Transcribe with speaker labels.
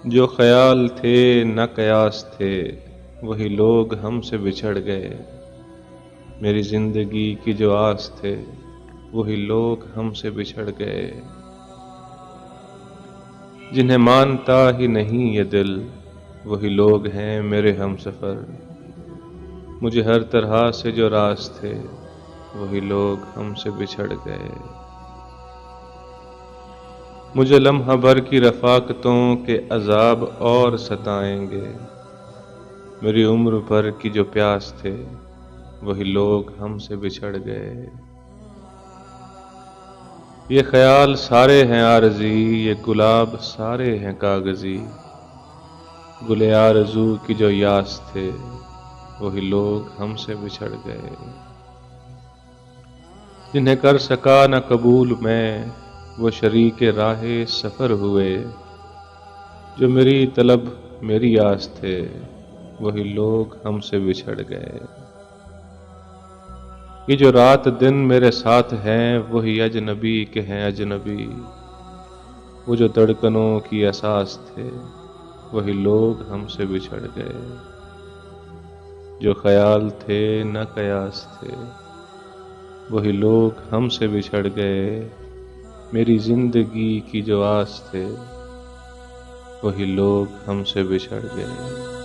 Speaker 1: जो ख्याल थे न कयास थे, वही लोग हमसे बिछड़ गए। मेरी जिंदगी की जो आस थे, वही लोग हमसे बिछड़ गए। जिन्हें मानता ही नहीं ये दिल, वही लोग हैं मेरे हमसफर। मुझे हर तरह से जो रास थे, वही लोग हमसे बिछड़ गए। मुझे लम्हा भर की रफ़ाक़तों के अज़ाब और सताएंगे। मेरी उम्र भर की जो प्यास थे, वही लोग हमसे बिछड़ गए। ये ख्याल सारे हैं आरज़ी, ये गुलाब सारे हैं कागज़ी। गुले आरज़ू की जो यास थे, वही लोग हमसे बिछड़ गए। जिन्हें कर सका न कबूल मैं, वो शरीके राहे सफ़र हुए। जो मेरी तलब मेरी आस थे, वही लोग हमसे बिछड़ गए। ये जो रात दिन मेरे साथ हैं, वही अजनबी के हैं अजनबी। वो जो धड़कनों की एहसास थे, वही लोग हमसे बिछड़ गए। जो ख्याल थे न कयास थे, वही लोग हमसे बिछड़ गए। मेरी जिंदगी की जो आस थे, वही लोग हमसे बिछड़ गए।